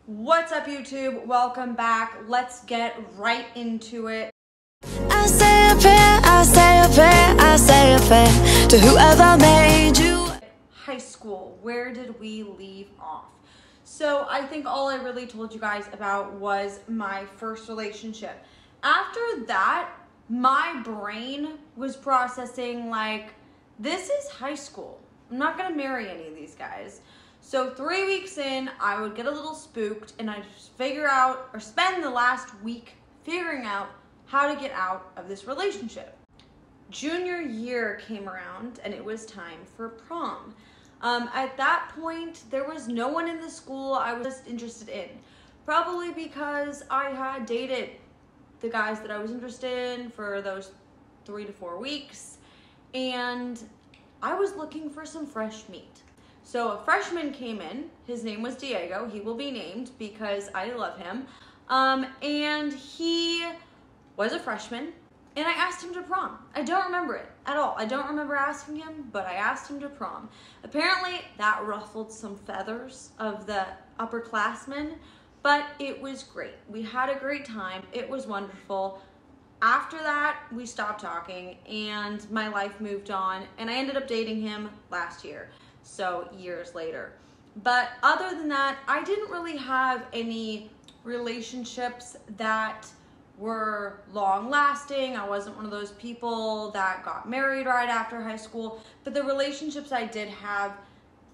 What's up, YouTube? Welcome back. Let's get right into it. I say a prayer, I say a prayer, I say a prayer to whoever made you. High school, where did we leave off? So I think all I really told you guys about was my first relationship. After that, my brain was processing like, this is high school. I'm not gonna marry any of these guys. So 3 weeks in, I would get a little spooked and I'd figure out or spend the last week figuring out how to get out of this relationship. Junior year came around and it was time for prom. At that point, there was no one in the school I was just interested in. Probably because I had dated the guys that I was interested in for those 3 to 4 weeks. And I was looking for some fresh meat. So a freshman came in, his name was Diego, he will be named because I love him. And he was a freshman and I asked him to prom. I don't remember it at all. I don't remember asking him, but I asked him to prom. Apparently that ruffled some feathers of the upperclassmen, but it was great. We had a great time. It was wonderful. After that, we stopped talking and my life moved on and I ended up dating him last year. So years later. But other than that, I didn't really have any relationships that were long lasting. I wasn't one of those people that got married right after high school, but the relationships I did have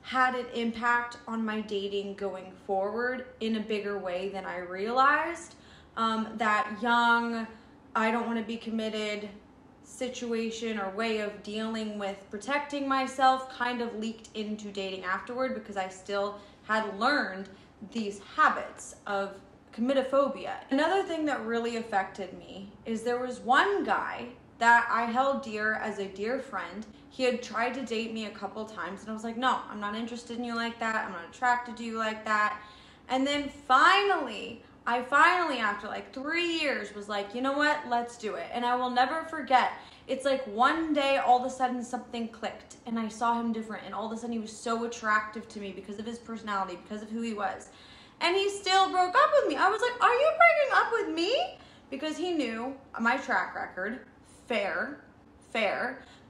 had an impact on my dating going forward in a bigger way than I realized. That young, I don't want to be committed situation or way of dealing with protecting myself kind of leaked into dating afterward because I still had learned these habits of committophobia. Another thing that really affected me is there was one guy that I held dear as a dear friend. He had tried to date me a couple times and I was like, no, I'm not interested in you like that. I'm not attracted to you like that. And then finally, after like 3 years was like, you know what, let's do it. And I will never forget, it's like one day all of a sudden something clicked and I saw him different and all of a sudden he was so attractive to me because of his personality, because of who he was. And he still broke up with me. I was like, are you breaking up with me? Because he knew my track record, fair.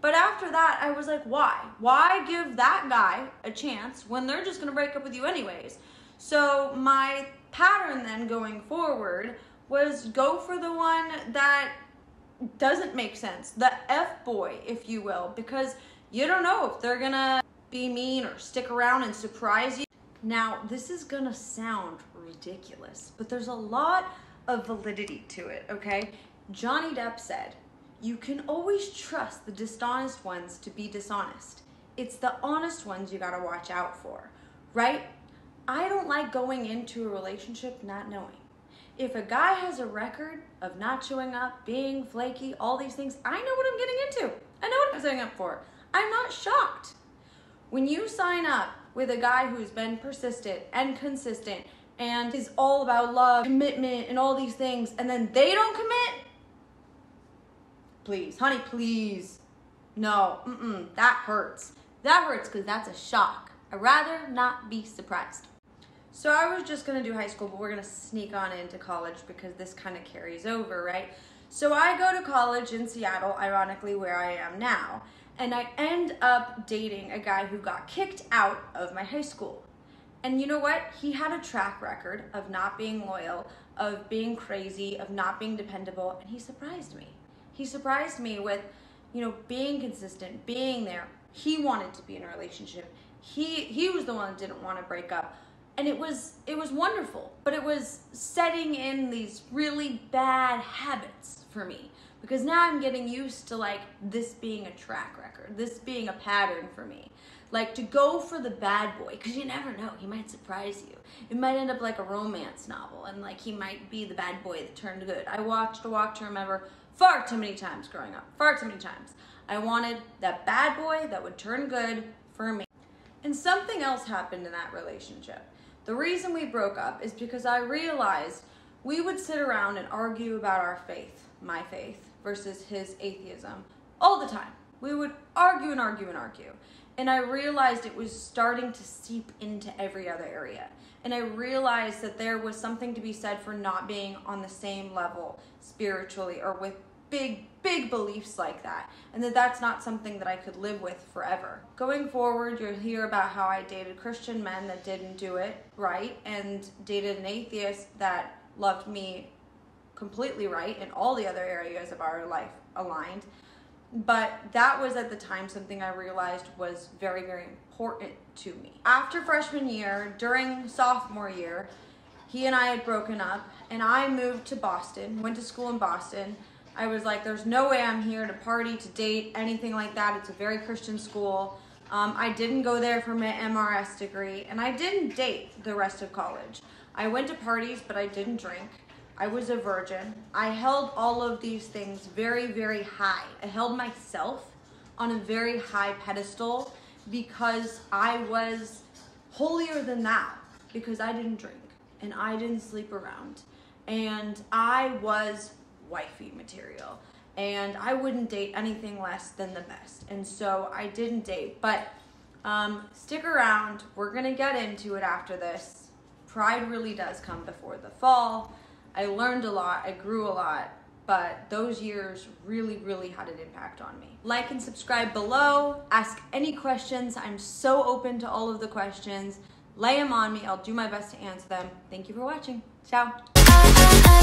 But after that, I was like, why? Why give that guy a chance when they're just gonna break up with you anyways? So my pattern then going forward was go for the one that doesn't make sense, the F-boy, if you will, because you don't know if they're gonna be mean or stick around and surprise you. Now, this is gonna sound ridiculous, but there's a lot of validity to it, okay? Johnny Depp said, you can always trust the dishonest ones to be dishonest. It's the honest ones you gotta watch out for, right? I don't like going into a relationship not knowing. If a guy has a record of not showing up, being flaky, all these things, I know what I'm getting into. I know what I'm signing up for. I'm not shocked. When you sign up with a guy who's been persistent and consistent and is all about love, commitment, and all these things, and then they don't commit, please, honey, please. No, that hurts. That hurts because that's a shock. I'd rather not be surprised. So I was just gonna do high school, but we're gonna sneak on into college because this kind of carries over, right? So I go to college in Seattle, ironically where I am now, and I end up dating a guy who got kicked out of my high school. And you know what? He had a track record of not being loyal, of being crazy, of not being dependable, and he surprised me. He surprised me with, being consistent, being there. He wanted to be in a relationship. He was the one that didn't want to break up. And it was wonderful, but it was setting in these really bad habits for me because now I'm getting used to like this being a track record, this being a pattern for me. Like to go for the bad boy, because you never know, he might surprise you. It might end up like a romance novel and like he might be the bad boy that turned good. I watched A Walk to Remember far too many times growing up, far too many times. I wanted that bad boy that would turn good for me. And something else happened in that relationship. The reason we broke up is because I realized we would sit around and argue about our faith, my faith, versus his atheism, all the time. We would argue and argue and argue. And I realized it was starting to seep into every other area. And I realized that there was something to be said for not being on the same level spiritually or with big beliefs like that. And that's not something that I could live with forever. Going forward, you'll hear about how I dated Christian men that didn't do it right and dated an atheist that loved me completely right and all the other areas of our life aligned. But that was at the time something I realized was very important to me. After freshman year, during sophomore year, he and I had broken up and I moved to Boston, went to school in Boston. I was like, there's no way I'm here to party, to date, anything like that. It's a very Christian school. I didn't go there for my MRS degree, and I didn't date the rest of college. I went to parties, but I didn't drink. I was a virgin. I held all of these things very high. I held myself on a very high pedestal because I was holier than thou, because I didn't drink and I didn't sleep around and I was wifey material and I wouldn't date anything less than the best. And so I didn't date, but stick around. We're gonna get into it after this. Pride really does come before the fall. I learned a lot, I grew a lot, but those years really had an impact on me. Like and subscribe below, ask any questions. I'm so open to all of the questions. Lay them on me, I'll do my best to answer them. Thank you for watching. Ciao. I